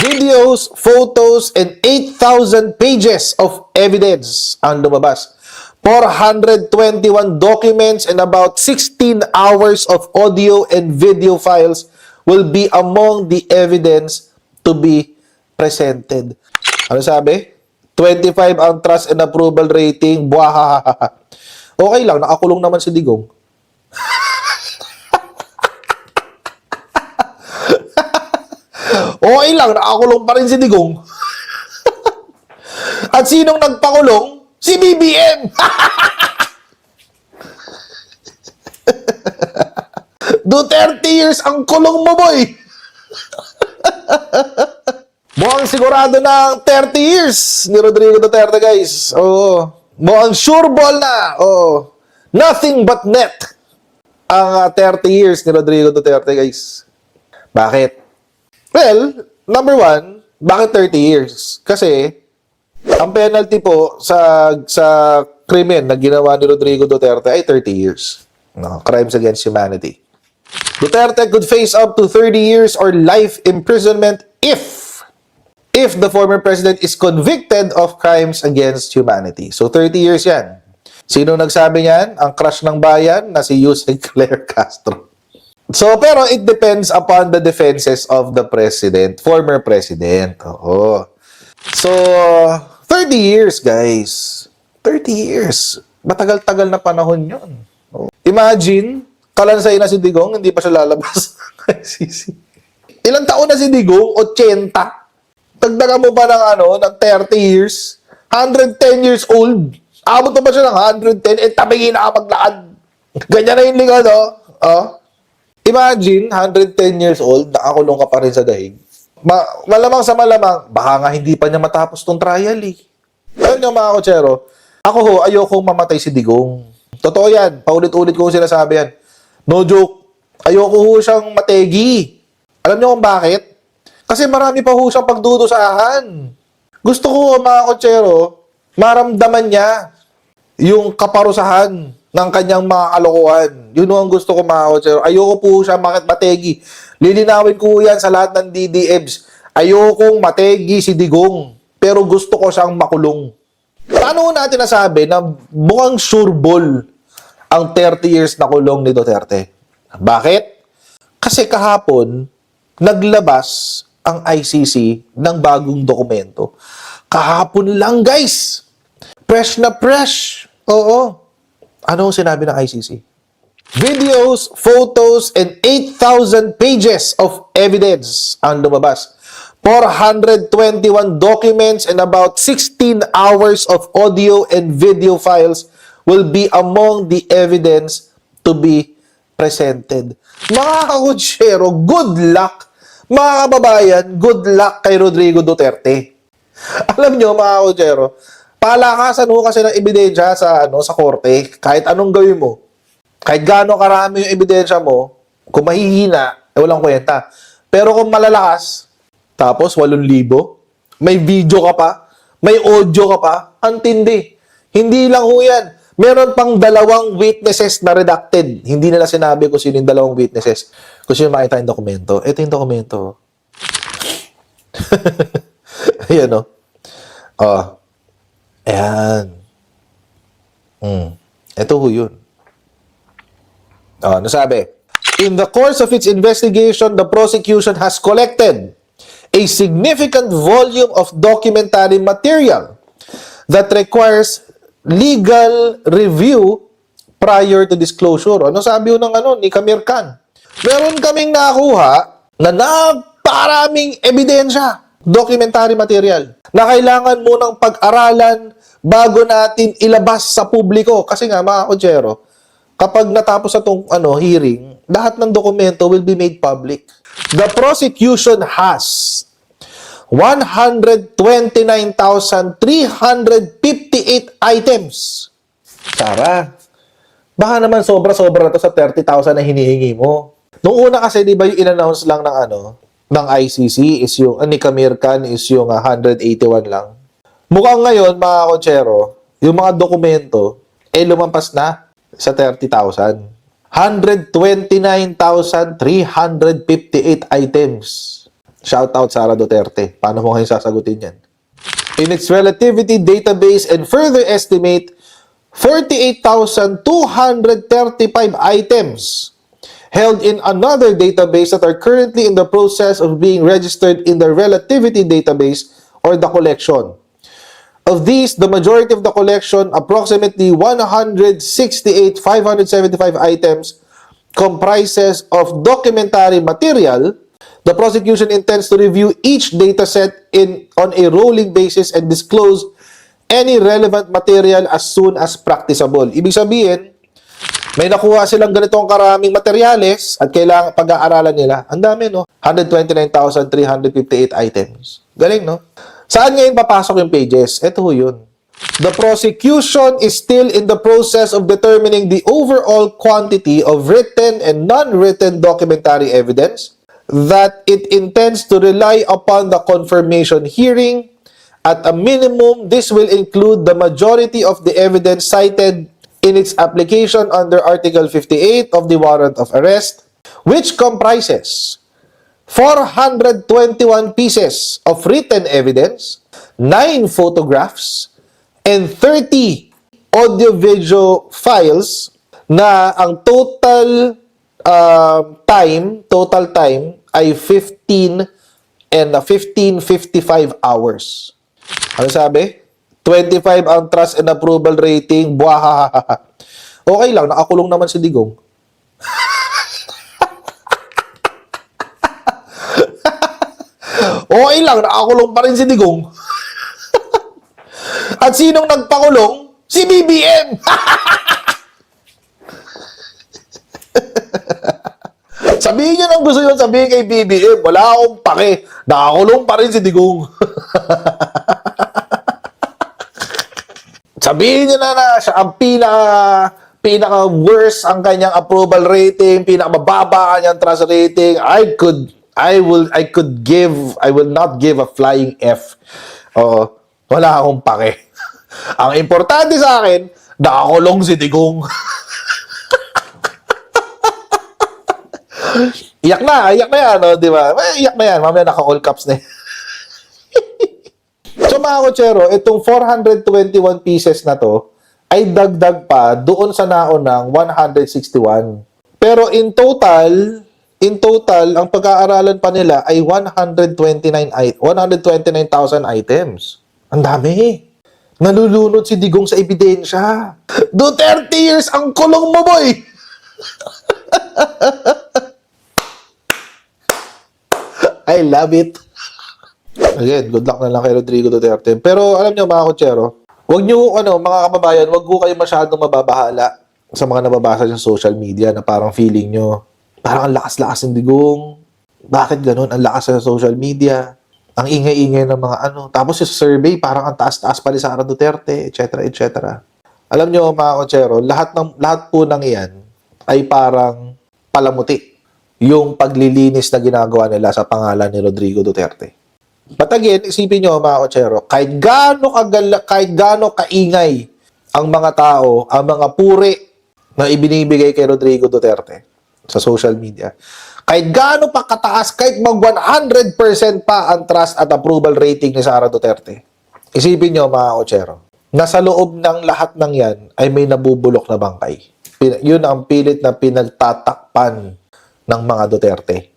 Videos, photos, and 8,000 pages of evidence ang lumabas. 421 documents and about 16 hours of audio and video files will be among the evidence to be presented. Ano sabi? 25 ang trust and approval rating. Buhahaha. Okay lang, nakakulong naman si Digong. Okay lang, nakakulong pa rin si Digong. At sinong nagpakulong? Si BBM! 30 years ang kulong mo, boy! Mukhang sigurado na ang 30 years ni Rodrigo Duterte, guys. Oo. Mukhang sure ball na. Oo. Nothing but net ang 30 years ni Rodrigo Duterte, guys. Bakit? Well, number one, bakit 30 years? Kasi, ang penalty po sa krimen na ginawa ni Rodrigo Duterte ay 30 years. No, crimes against humanity. Duterte could face up to 30 years or life imprisonment if the former president is convicted of crimes against humanity. So, 30 years yan. Sino nagsabi niyan? Ang crush ng bayan na si Jose Claire Castro. So, pero it depends upon the defenses of the president, former president. Oo. So, 30 years, guys. 30 years. Matagal-tagal na panahon yun. Imagine, kalansay na si Digong, hindi pa siya lalabas. Ilang taon na si Digong? 80. Dagdagan mo pa ng 30 years? 110 years old. Abot pa siya ng 110, tabingin na maglakad. Ganyan na yung lingkod, oh. Imagine, 110 years old, nakakulong ka pa rin sa dahig. Malamang sa malamang, baka nga hindi pa niya matapos tong trial, eh. Alam niyo, mga kotsero, ako ayokong mamatay si Digong. Totoo yan, paulit-ulit ko sinasabi yan. No joke, ayoko siyang mategi. Alam niyo kung bakit? Kasi marami pa siyang pagdudusahan. Gusto ko, mga kotsero, maramdaman niya yung kaparusahan ng kanyang mga kalokohan. Yun ang gusto ko, mga kotsero. Ayoko po siya mategi. Lilinawin ko yan sa lahat ng DDEBs. Ayokong mategi si Digong. Pero gusto ko siyang makulong. Paano natin nasabi na mukhang sure ball ang 30 years na kulong ni Duterte? Bakit? Kasi kahapon, naglabas ang ICC ng bagong dokumento. Kahapon lang, guys. Fresh na fresh. Oo. Ano sinabi ng ICC? Videos, photos, and 8,000 pages of evidence ang lumabas. 421 documents and about 16 hours of audio and video files will be among the evidence to be presented. Mga kakutsero, good luck. Mga kababayan, good luck kay Rodrigo Duterte. Alam nyo, mga kakutsero, palakasan mo kasi ng ebidensya sa korte, kahit anong gawin mo. Kahit gaano karami yung ebidensya mo, kung mahihina, walang kwenta. Pero kung malalakas, tapos 8,000, may video ka pa, may audio ka pa, antindi. Hindi lang ho yan. Meron pang 2 witnesses na redacted. Hindi nila sinabi kung sino yung 2 witnesses. Kung sino makita yung dokumento. Ito yung dokumento. Ayan, o. Ayan. Ito ho yun. Ano sabi? In the course of its investigation, the prosecution has collected a significant volume of documentary material that requires legal review prior to disclosure. Ano sabi ho ni Kamir Khan? Meron kaming nakuha na napakaraming ebidensya, documentary material, na kailangan munang pag-aralan bago natin ilabas sa publiko. Kasi nga, mga kotsero, kapag natapos na itong hearing, lahat ng dokumento will be made public. The prosecution has 129,358 items. Tara. Baka naman sobra-sobra na to sa 30,000 na hinihingi mo. Noong una kasi, di ba yung in-announce lang ng ICC is yung, ni Kamir Khan is yung 181 lang. Mukhang ngayon, mga kotsero, yung mga dokumento, lumampas na sa 30,000. 129,358 items. Shout out Sara Duterte. Paano mo ngayon sasagutin yan? In its relativity database and further estimate 48,235 items held in another database that are currently in the process of being registered in the relativity database or the collection. Of these, the majority of the collection, approximately 168,575 items, comprises of documentary material. The prosecution intends to review each dataset on a rolling basis and disclose any relevant material as soon as practicable. Ibig sabihin, may nakuha silang ganitong karaming materyales at kailangan pag-aaralan nila. Ang dami, no? 129,358 items. Galing, no? Saan ngayon papasok yung pages? Ito yun. The prosecution is still in the process of determining the overall quantity of written and non-written documentary evidence that it intends to rely upon the confirmation hearing. At a minimum, this will include the majority of the evidence cited in its application under Article 58 of the Warrant of Arrest, which comprises 421 pieces of written evidence, 9 photographs, and 30 audio-video files na ang total time ay 1555 hours. Ano sabi? 25 ang trust and approval rating. Buhahaha. Okay lang, nakakulong naman si Digong. Okay lang, nakakulong pa rin si Digong. At sinong nagpakulong? Si BBM! Sabihin niyo nang gusto yun, sabihin kay BBM, wala akong pake. Nakakulong pa rin si Digong. Sabihin niyo na siya ang pinaka-worst ang kanyang approval rating, pinaka-mababa kanyang trust rating. I will not give a flying F. Oo, wala akong pake. Ang importante sa akin, nakakulong si Digong. Iyak na yan, no? Di ba? Iyak na yan, mamaya naka-all caps na yan. So mga kotsero, itong 421 pieces na to ay dagdag pa doon sa naunang 161. Pero in total, ang pag-aaralan pa nila ay 129,000 items. Ang dami. Nalulunod si Digong sa ebidensya. Duterte years ang kulong mo, boy! I love it. Again, good luck na lang kay Rodrigo Duterte. Pero alam nyo mga kotsero, wag nyo, mga kababayan, wag ko kayo masyadong mababahala sa mga nababasa sa social media na parang feeling nyo, parang ang lakas-lakas ng Digong. Bakit ganun? Ang lakas sa social media. Ang ingay-ingay ng mga Tapos yung survey, parang ang taas-taas pa ni Sara Duterte, etc. etc. Alam nyo mga kotsero, lahat po ng iyan ay parang palamuti yung paglilinis na ginagawa nila sa pangalan ni Rodrigo Duterte. But again, isipin nyo mga kotsero, kahit gaano kaingay ang mga tao, ang mga puri na ibinibigay kay Rodrigo Duterte sa social media, kahit gaano pa kataas, kahit mag 100% pa ang trust at approval rating ni Sara Duterte, isipin nyo mga kotsero, nasa loob ng lahat ng yan ay may nabubulok na bangkay. Yun ang pilit na pinagtatakpan ng mga Duterte.